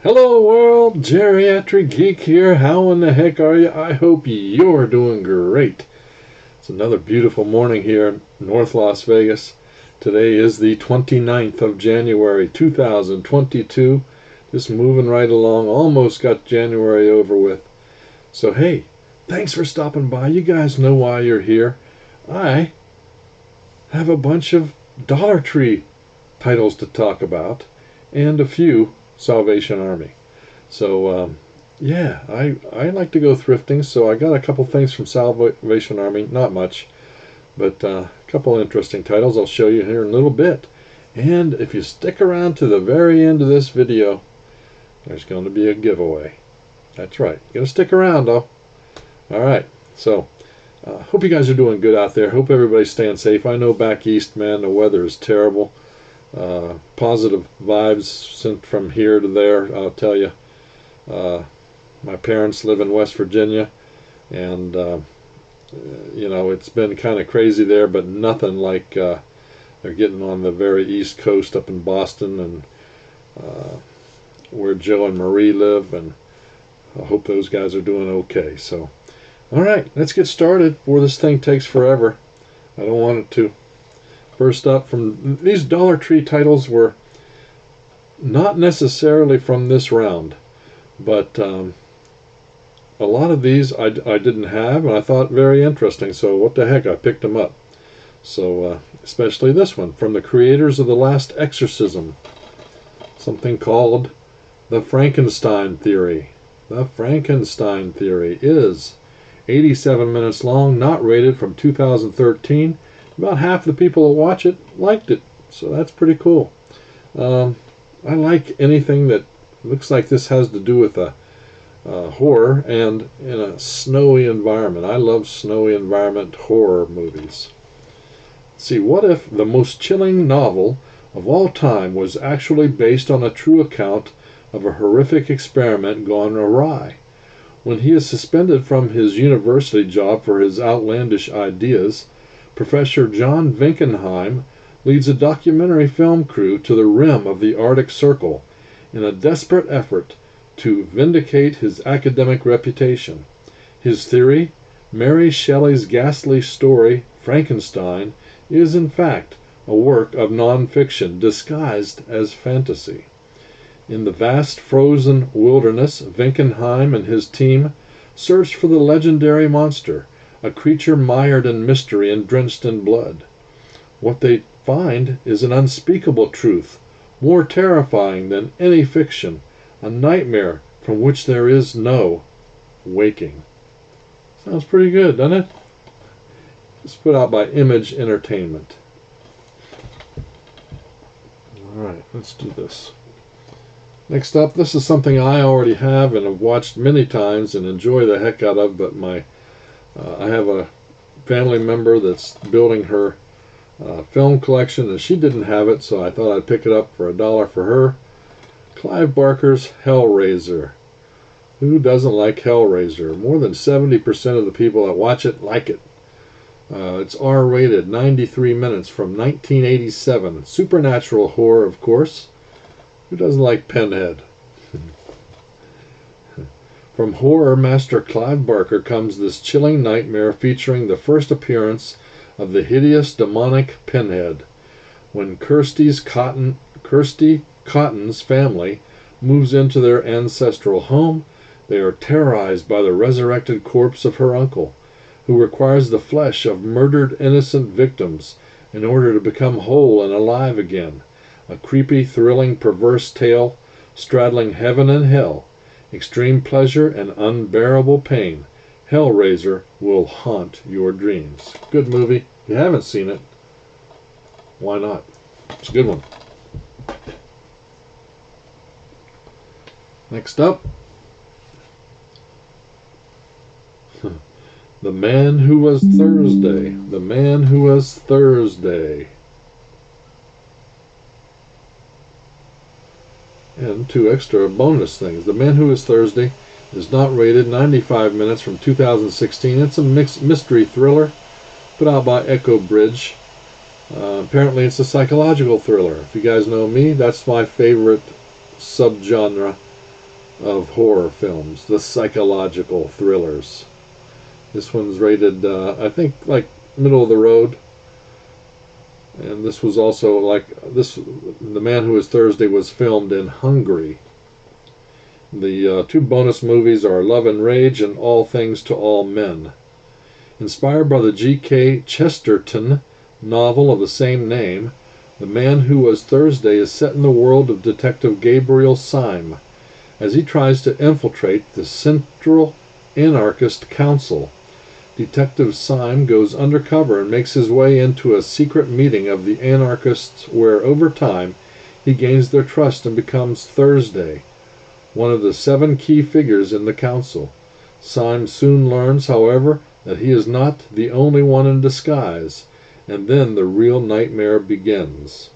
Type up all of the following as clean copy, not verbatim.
Hello world, Geriatric Geek here. How in the heck are you? I hope you're doing great. It's another beautiful morning here in North Las Vegas. Today is the 29th of January 2022. Just moving right along. Almost got January over with. So hey, thanks for stopping by. You guys know why you're here. I have a bunch of Dollar Tree titles to talk about and a few Salvation Army. So yeah, I like to go thrifting, so I got a couple things from Salvation Army, not much, but a couple interesting titles I'll show you here in a little bit. And if you stick around to the very end of this video, there's going to be a giveaway. That's right, you gotta stick around though. Alright, so hope you guys are doing good out there. Hope everybody's staying safe. I know back east, man, the weather is terrible. Positive vibes sent from here to there, I'll tell you. My parents live in West Virginia, and you know, it's been kind of crazy there, but nothing like they're getting on the very east coast up in Boston, and where Joe and Marie live, and I hope those guys are doing okay. So alright, let's get started before this thing takes forever. I don't want it to. First up, from these Dollar Tree titles were not necessarily from this round, but a lot of these I didn't have, and I thought very interesting, so what the heck, I picked them up. So especially this one, from the creators of The Last Exorcism, something called the Frankenstein Theory. The Frankenstein Theory is 87 minutes long, not rated, from 2013. About half the people that watch it liked it, so that's pretty cool. I like anything that looks like this has to do with a horror and in a snowy environment. I love snowy environment horror movies. See, what if the most chilling novel of all time was actually based on a true account of a horrific experiment gone awry? When he is suspended from his university job for his outlandish ideas, Professor John Vinkenheim leads a documentary film crew to the rim of the Arctic Circle in a desperate effort to vindicate his academic reputation. His theory, Mary Shelley's ghastly story, Frankenstein, is in fact a work of non-fiction disguised as fantasy. In the vast frozen wilderness, Vinkenheim and his team search for the legendary monster, a creature mired in mystery and drenched in blood. What they find is an unspeakable truth, more terrifying than any fiction, a nightmare from which there is no waking. Sounds pretty good, doesn't it? It's put out by Image Entertainment. Alright, let's do this. Next up, this is something I already have and have watched many times and enjoy the heck out of, but I have a family member that's building her film collection, and she didn't have it, so I thought I'd pick it up for $1 for her. Clive Barker's Hellraiser. Who doesn't like Hellraiser? More than 70% of the people that watch it like it. It's R-rated, 93 minutes, from 1987. Supernatural horror, of course. Who doesn't like Pinhead? From horror master Clive Barker comes this chilling nightmare featuring the first appearance of the hideous demonic Pinhead. When Kirsty Cotton's family moves into their ancestral home, they are terrorized by the resurrected corpse of her uncle, who requires the flesh of murdered innocent victims in order to become whole and alive again. A creepy, thrilling, perverse tale straddling heaven and hell, extreme pleasure and unbearable pain. Hellraiser will haunt your dreams. Good movie. If you haven't seen it, why not? It's a good one. Next up, The Man Who Was Thursday. The Man Who Was Thursday. And two extra bonus things. The Man Who Was Thursday is not rated, 95 minutes, from 2016. It's a mixed mystery thriller put out by Echo Bridge. Apparently it's a psychological thriller. If you guys know me, that's my favorite subgenre of horror films, the psychological thrillers. This one's rated, I think, like middle of the road. And this was also like this. The Man Who Is Thursday was filmed in Hungary. The two bonus movies are Love and Rage and All Things to All Men. Inspired by the G.K. Chesterton novel of the same name, The Man Who Was Thursday is set in the world of Detective Gabriel Syme, as he tries to infiltrate the Central Anarchist Council. Detective Syme goes undercover and makes his way into a secret meeting of the anarchists where, over time, he gains their trust and becomes Thursday, one of the 7 key figures in the council. Syme soon learns, however, that he is not the only one in disguise, and then the real nightmare begins.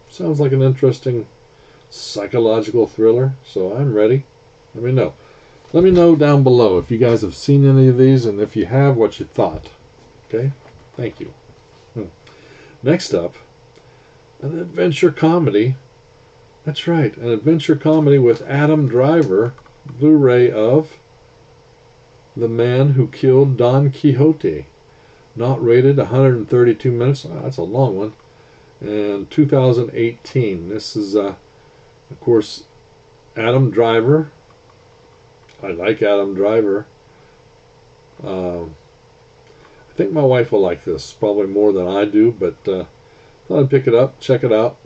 Sounds like an interesting psychological thriller, so I'm ready. Let me know. Let me know down below if you guys have seen any of these, and if you have, what you thought. Okay? Thank you. Next up, an adventure comedy. That's right, an adventure comedy with Adam Driver, Blu-ray of The Man Who Killed Don Quixote. Not rated, 132 minutes. Oh, that's a long one. And 2018. This is, of course, Adam Driver. I like Adam Driver. I think my wife will like this probably more than I do, but thought I'd pick it up, check it out.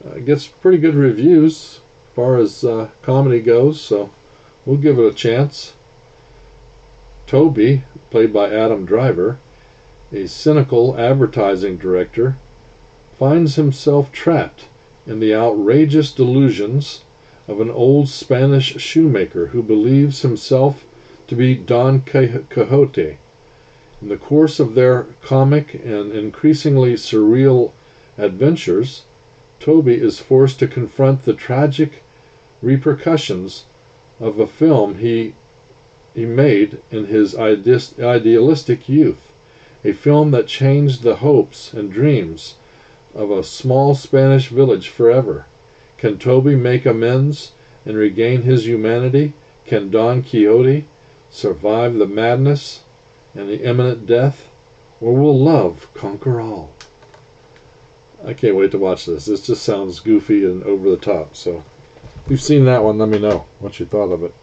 It gets pretty good reviews as far as comedy goes, so we'll give it a chance. Toby, played by Adam Driver, a cynical advertising director, finds himself trapped in the outrageous delusions of an old Spanish shoemaker who believes himself to be Don Quixote. In the course of their comic and increasingly surreal adventures, Toby is forced to confront the tragic repercussions of a film he made in his idealistic youth, a film that changed the hopes and dreams of a small Spanish village forever. Can Toby make amends and regain his humanity? Can Don Quixote survive the madness and the imminent death? Or will love conquer all? I can't wait to watch this. This just sounds goofy and over the top. So if you've seen that one, let me know what you thought of it.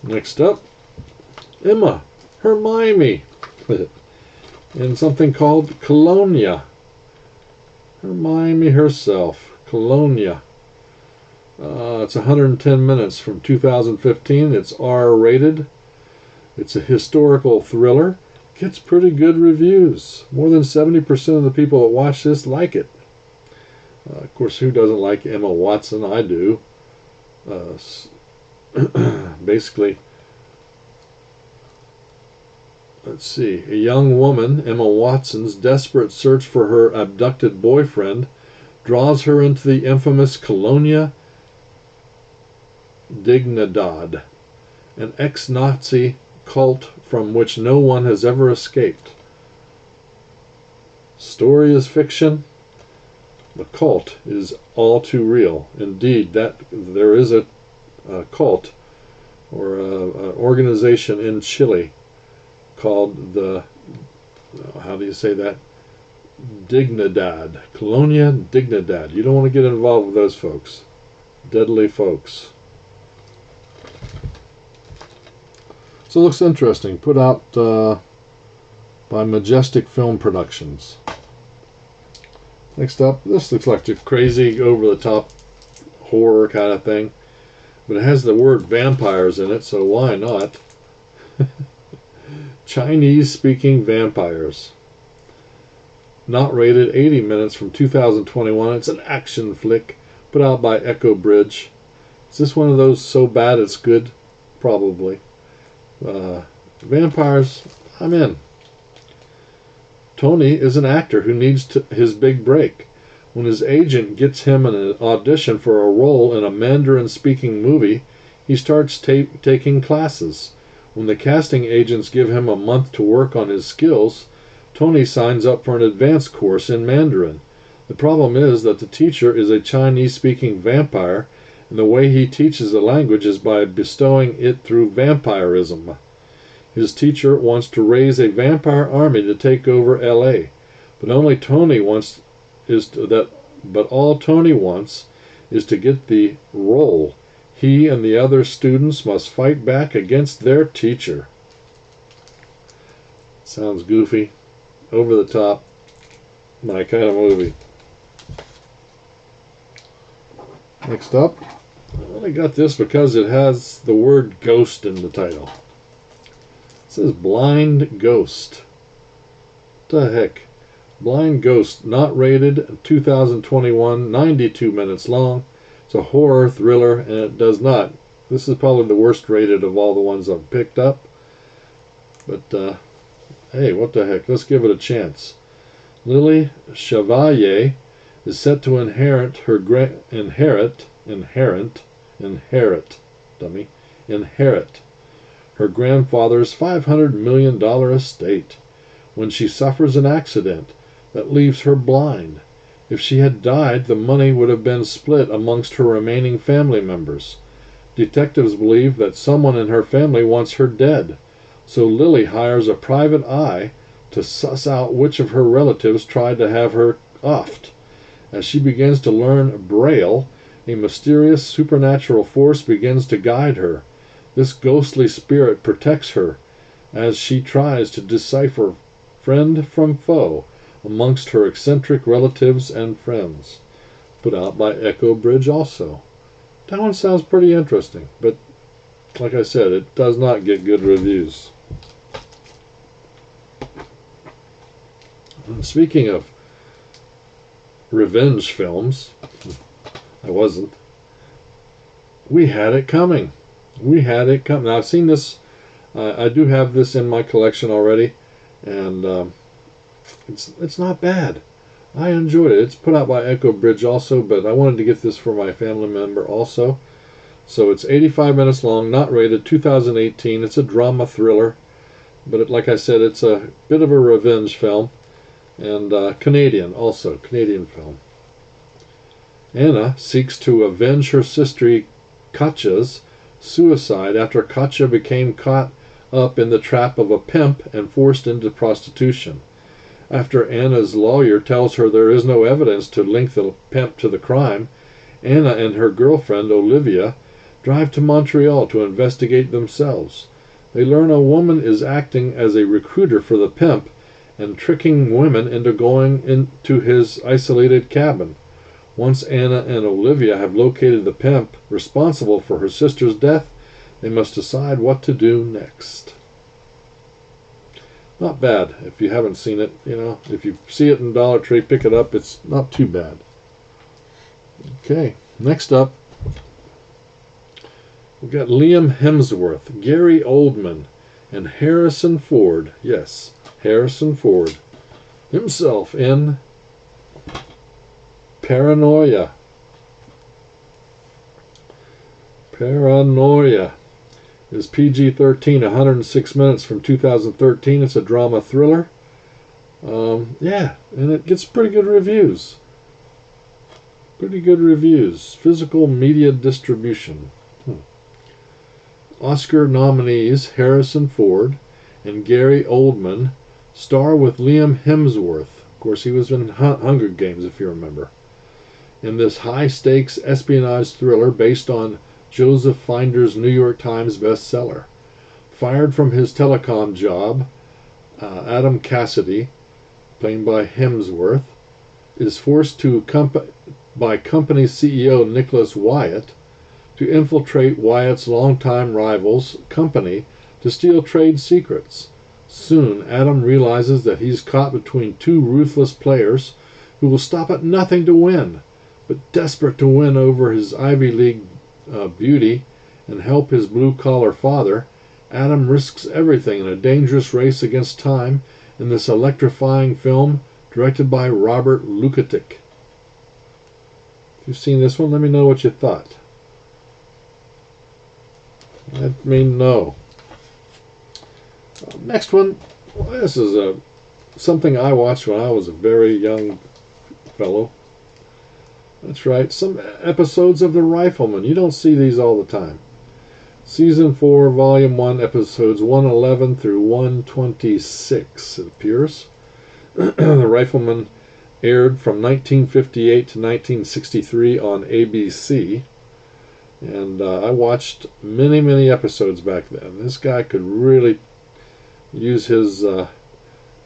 Next up, Emma Hermione in something called Colonia. Hermione herself, Colonia. It's 110 minutes from 2015. It's R-rated. It's a historical thriller. Gets pretty good reviews. More than 70% of the people that watch this like it. Of course, who doesn't like Emma Watson? I do. Basically, let's see. A young woman, Emma Watson's desperate search for her abducted boyfriend draws her into the infamous Colonia Dignidad, an ex-Nazi cult from which no one has ever escaped. Story is fiction. The cult is all too real. Indeed, that there is a cult or an organization in Chile called the, how do you say that? Dignidad. Colonia Dignidad. You don't want to get involved with those folks. Deadly folks. So it looks interesting. Put out by Majestic Film Productions. Next up, this looks like a crazy, over-the-top horror kind of thing. But it has the word vampires in it, so why not? Chinese-speaking vampires. Not rated, 80 minutes from 2021. It's an action flick put out by Echo Bridge. Is this one of those so bad it's good? Probably. Vampires, I'm in. Tony is an actor who needs his big break. When his agent gets him an audition for a role in a Mandarin-speaking movie, he starts taking classes. When the casting agents give him a month to work on his skills, Tony signs up for an advanced course in Mandarin. The problem is that the teacher is a Chinese-speaking vampire, and the way he teaches the language is by bestowing it through vampirism. His teacher wants to raise a vampire army to take over L.A., but all Tony wants is to get the role. He and the other students must fight back against their teacher. Sounds goofy, over the top, my kind of movie. Next up, I only got this because it has the word ghost in the title. It says Blind Ghost. What the heck? Blind Ghost, not rated, 2021, 92 minutes long. It's a horror thriller, and it does not. This is probably the worst rated of all the ones I've picked up. But, hey, what the heck? Let's give it a chance. Lily Chevalier is set to inherit her grandfather's $500 million estate when she suffers an accident that leaves her blind. If she had died, the money would have been split amongst her remaining family members. Detectives believe that someone in her family wants her dead, so Lily hires a private eye to suss out which of her relatives tried to have her offed. As she begins to learn Braille, a mysterious supernatural force begins to guide her. This ghostly spirit protects her as she tries to decipher friend from foe amongst her eccentric relatives and friends. Put out by Echo Bridge also. That one sounds pretty interesting, but like I said, it does not get good reviews. And speaking of revenge films, I wasn't. We Had It Coming. We Had It Coming. Now, I've seen this. I do have this in my collection already, and it's not bad. I enjoyed it. It's put out by Echo Bridge also, but I wanted to get this for my family member also. So it's 85 minutes long, not rated, 2018. It's a drama thriller, but like I said, it's a bit of a revenge film, and Canadian film. Anna seeks to avenge her sister Katja's suicide after Katja became caught up in the trap of a pimp and forced into prostitution. After Anna's lawyer tells her there is no evidence to link the pimp to the crime, Anna and her girlfriend Olivia drive to Montreal to investigate themselves. They learn a woman is acting as a recruiter for the pimp and tricking women into going into his isolated cabin. Once Anna and Olivia have located the pimp responsible for her sister's death, they must decide what to do next. Not bad. If you haven't seen it, if you see it in Dollar Tree, pick it up. It's not too bad. Okay, next up, we've got Liam Hemsworth, Gary Oldman, and Harrison Ford. Yes, Harrison Ford himself in Paranoia. Paranoia is PG-13, 106 minutes from 2013. It's a drama thriller. Yeah, and it gets pretty good reviews. Physical media distribution. Oscar nominees Harrison Ford and Gary Oldman star with Liam Hemsworth. Of course, he was in Hunger Games, if you remember. In this high-stakes espionage thriller based on Joseph Finder's New York Times bestseller. Fired from his telecom job, Adam Cassidy, played by Hemsworth, is forced by company CEO Nicholas Wyatt to infiltrate Wyatt's longtime rival's company to steal trade secrets. Soon, Adam realizes that he's caught between two ruthless players who will stop at nothing to win, but desperate to win over his Ivy League beauty and help his blue-collar father, Adam risks everything in a dangerous race against time in this electrifying film directed by Robert Lukatic. If you've seen this one, let me know what you thought. Let me know. Next one, this is something I watched when I was a very young fellow. That's right, some episodes of The Rifleman. You don't see these all the time. Season 4, Volume 1, episodes 111 through 126, it appears. The Rifleman aired from 1958 to 1963 on ABC. And I watched many, many episodes back then. This guy could really use his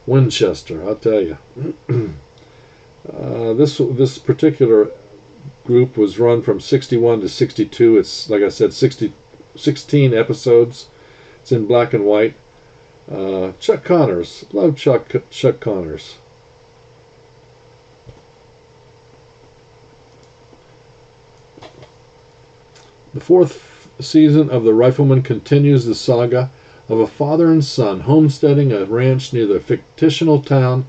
Winchester, I'll tell you. This particular group was run from 61 to 62. It's, like I said, 16 episodes. It's in black and white. Chuck Connors. Love Chuck Connors. The fourth season of The Rifleman continues the saga of a father and son homesteading a ranch near the fictional town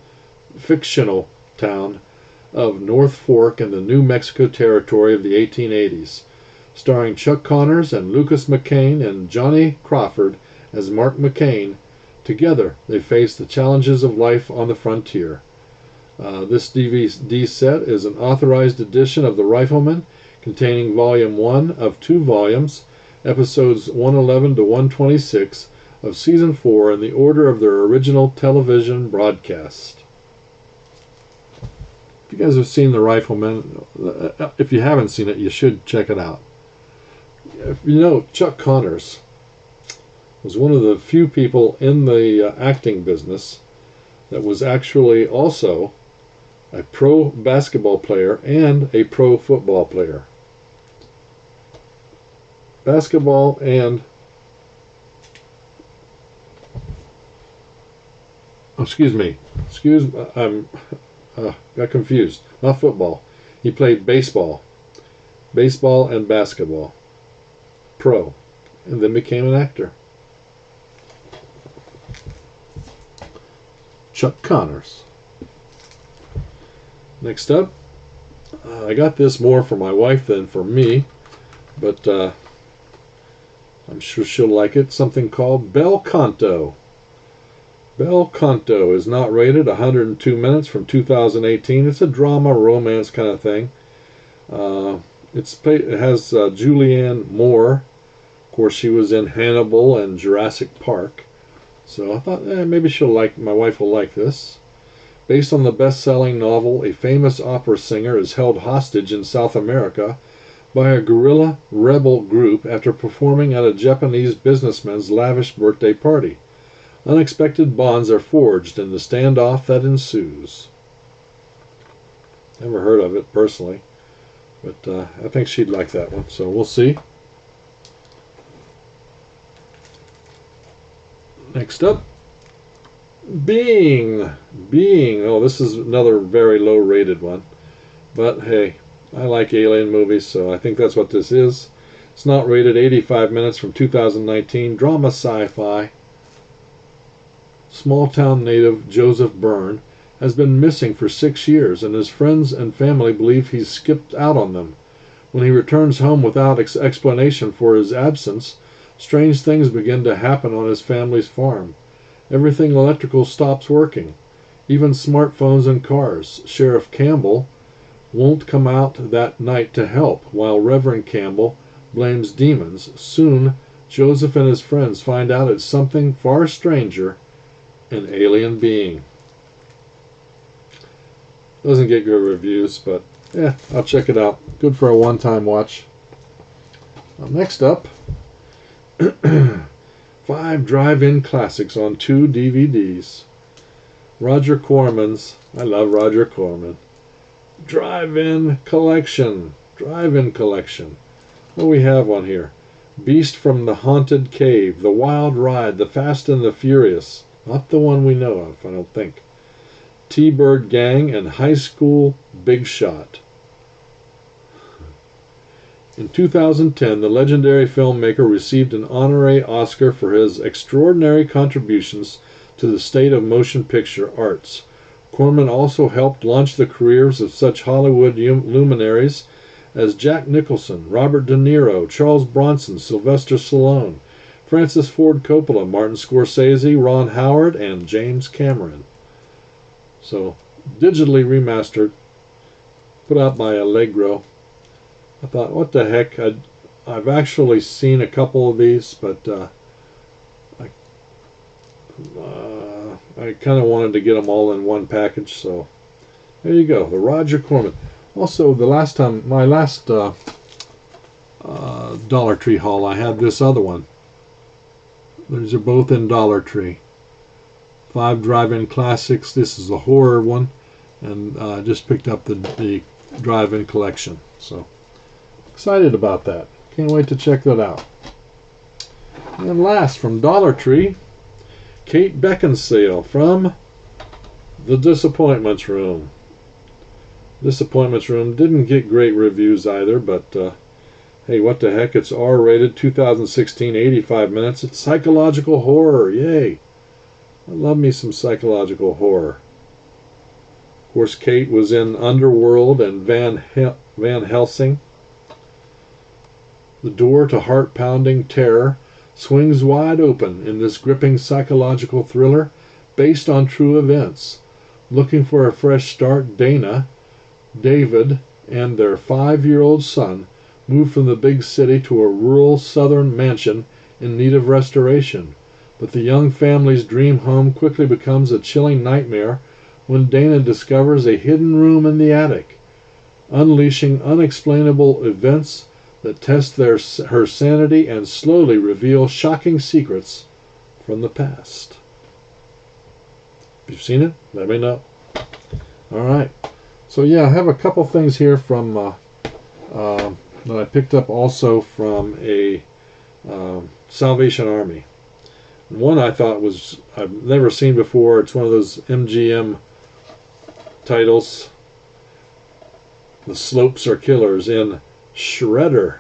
of North Fork in the New Mexico Territory of the 1880s, starring Chuck Connors and Lucas McCain and Johnny Crawford as Mark McCain. Together, they face the challenges of life on the frontier. This DVD set is an authorized edition of The Rifleman, containing Volume 1 of 2 volumes, episodes 111 to 126 of Season 4 in the order of their original television broadcast. If you guys have seen The Rifleman, if you haven't seen it, you should check it out. You know, Chuck Connors was one of the few people in the acting business that was actually also a pro basketball player and a pro football player. Basketball and got confused. Not football. He played baseball and basketball, pro, and then became an actor. Chuck Connors. Next up, I got this more for my wife than for me, but I'm sure she'll like it. Something called Belcanto. Belcanto is not rated, 102 minutes from 2018. It's a drama, romance kind of thing. It has Julianne Moore. Of course, she was in Hannibal and Jurassic Park. So I thought maybe my wife will like this. Based on the best-selling novel, a famous opera singer is held hostage in South America by a guerrilla rebel group after performing at a Japanese businessman's lavish birthday party. Unexpected bonds are forged in the standoff that ensues. Never heard of it personally, but I think she'd like that one, so we'll see. Next up, Being. Oh, this is another very low-rated one, but hey, I like alien movies, so I think that's what this is. It's not rated, 85 minutes from 2019, drama sci-fi. Small-town native Joseph Byrne has been missing for 6 years, and his friends and family believe he's skipped out on them. When he returns home without explanation for his absence, strange things begin to happen on his family's farm. Everything electrical stops working, even smartphones and cars. Sheriff Campbell won't come out that night to help, while Reverend Campbell blames demons. Soon, Joseph and his friends find out it's something far stranger, an alien being. Doesn't get good reviews, but I'll check it out. Good for a one-time watch. Next up, 5 drive-in classics on 2 DVDs. Roger Corman's, I love Roger Corman, Drive-In Collection. Drive-In Collection. What do we have on here? Beast from the Haunted Cave, The Wild Ride, The Fast and the Furious. Not the one we know of, I don't think. T-Bird Gang and High School Big Shot. In 2010, the legendary filmmaker received an honorary Oscar for his extraordinary contributions to the state of motion picture arts. Corman also helped launch the careers of such Hollywood luminaries as Jack Nicholson, Robert De Niro, Charles Bronson, Sylvester Stallone, Francis Ford Coppola, Martin Scorsese, Ron Howard, and James Cameron. So, digitally remastered. put out by Allegro. I thought, what the heck? I've actually seen a couple of these, but I kind of wanted to get them all in one package, so there you go, the Roger Corman. Also, my last Dollar Tree haul, I had this other one. These are both in Dollar Tree. 5 drive-in classics. This is the horror one, and I just picked up the drive-in collection. So excited about that. Can't wait to check that out. And last, from Dollar Tree, Kate Beckinsale from The Disappointments Room. Disappointments Room didn't get great reviews either, but hey, what the heck? It's R-rated, 2016, 85 minutes. It's psychological horror. Yay! I love me some psychological horror. Of course, Kate was in Underworld and Van Helsing. The door to heart-pounding terror swings wide open in this gripping psychological thriller based on true events. Looking for a fresh start, Dana, David, and their 5-year-old son move from the big city to a rural southern mansion in need of restoration. But the young family's dream home quickly becomes a chilling nightmare when Dana discovers a hidden room in the attic, unleashing unexplainable events that test her sanity and slowly reveal shocking secrets from the past. If you've seen it, let me know. All right. So yeah, I have a couple things here from that I picked up also from a Salvation Army. One I thought I've never seen before. It's one of those MGM titles. The Slopes Are Killers in Shredder.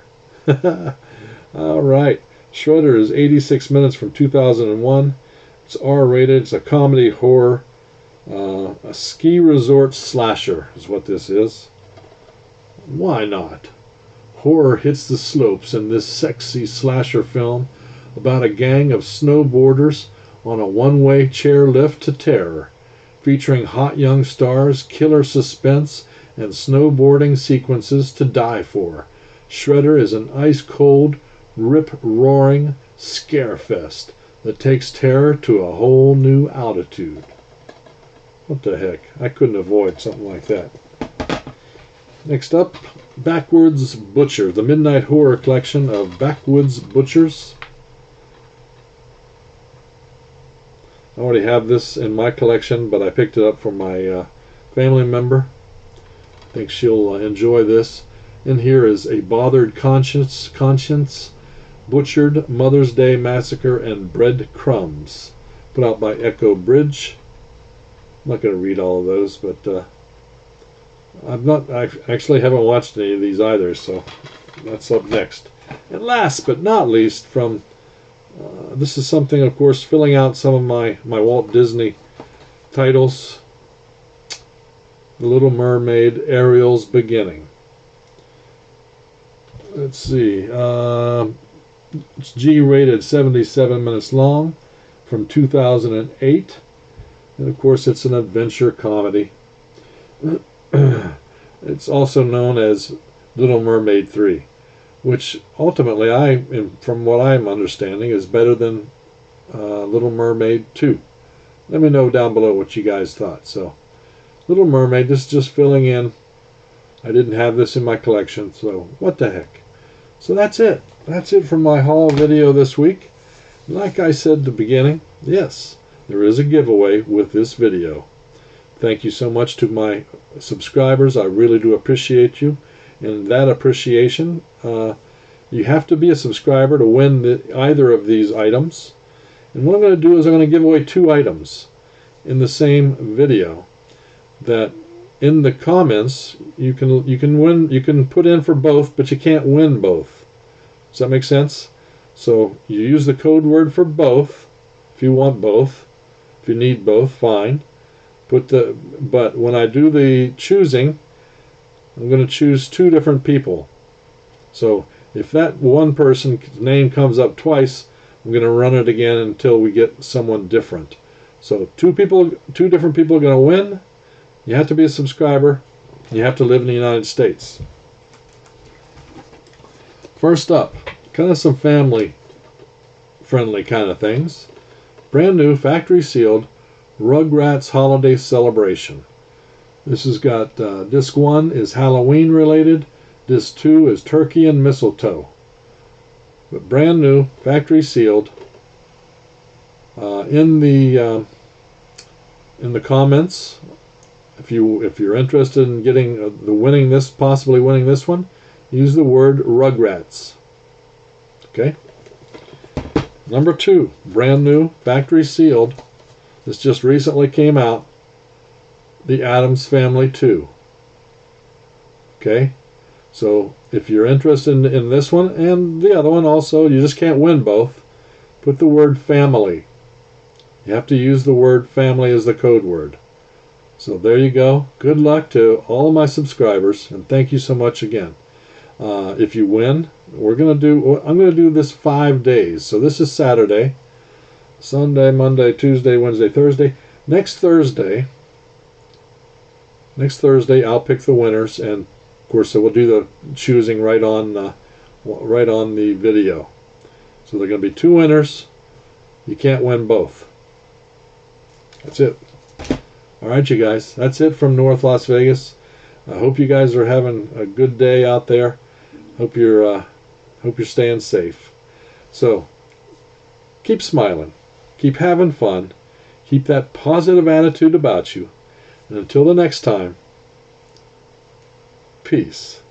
All right. Shredder is 86 minutes from 2001. It's R-rated. It's a comedy horror. A ski resort slasher is what this is. Why not? Horror hits the slopes in this sexy slasher film about a gang of snowboarders on a one-way chairlift to terror, featuring hot young stars, killer suspense, and snowboarding sequences to die for. Shredder is an ice-cold, rip-roaring scarefest that takes terror to a whole new altitude. What the heck? I couldn't avoid something like that. Next up, Backwoods Butcher, the Midnight Horror Collection of Backwoods Butchers. I already have this in my collection, but I picked it up from my family member. I think she'll enjoy this. In here is A Bothered Conscience, Butchered, Mother's Day Massacre, and Breadcrumbs. Put out by Echo Bridge. I'm not going to read all of those, but I actually haven't watched any of these either, so that's up next. And last but not least, from this is something, of course, filling out some of my Walt Disney titles. The Little Mermaid, Ariel's Beginning. Let's see. It's G-rated, 77 minutes long, from 2008. And of course, it's an adventure comedy. It's also known as Little Mermaid 3, which ultimately, from what I'm understanding, is better than Little Mermaid 2. Let me know down below what you guys thought. So, Little Mermaid, this is just filling in. I didn't have this in my collection, so what the heck. So that's it. That's it from my haul video this week. Like I said at the beginning, yes, there is a giveaway with this video. Thank you so much to my subscribers. I really do appreciate you. And that appreciation, you have to be a subscriber to win either of these items. And what I'm going to do is I'm going to give away 2 items in the same video. That in the comments you can win. You can put in for both, but you can't win both. Does that make sense? So you use the code word for both if you want both. If you need both, fine. But when I do the choosing, I'm going to choose 2 different people. So if that one person's name comes up twice, I'm going to run it again until we get someone different. So 2 different people are going to win. You have to be a subscriber. You have to live in the United States. First up, kind of some family-friendly kind of things. Brand new, factory sealed, Rugrats Holiday Celebration. This has got, disc 1 is Halloween related, disc 2 is turkey and mistletoe. But brand new, factory sealed. In the comments, if you're interested in getting possibly winning this one, use the word Rugrats. Okay. Number 2, brand new, factory sealed. This just recently came out. The Addams Family 2. Okay. So if you're interested in this one and the other one also, you just can't win both. Put the word family. You have to use the word family as the code word. So there you go. Good luck to all my subscribers, and thank you so much again. If you win, I'm going to do this 5 days. So this is Saturday, Sunday, Monday, Tuesday, Wednesday, Thursday. Next Thursday, I'll pick the winners, and of course, so we'll do the choosing right on the video. So there are going to be 2 winners. You can't win both. That's it. All right, you guys. That's it from North Las Vegas. I hope you guys are having a good day out there. Hope you're staying safe. So keep smiling, keep having fun, keep that positive attitude about you, and until the next time, peace.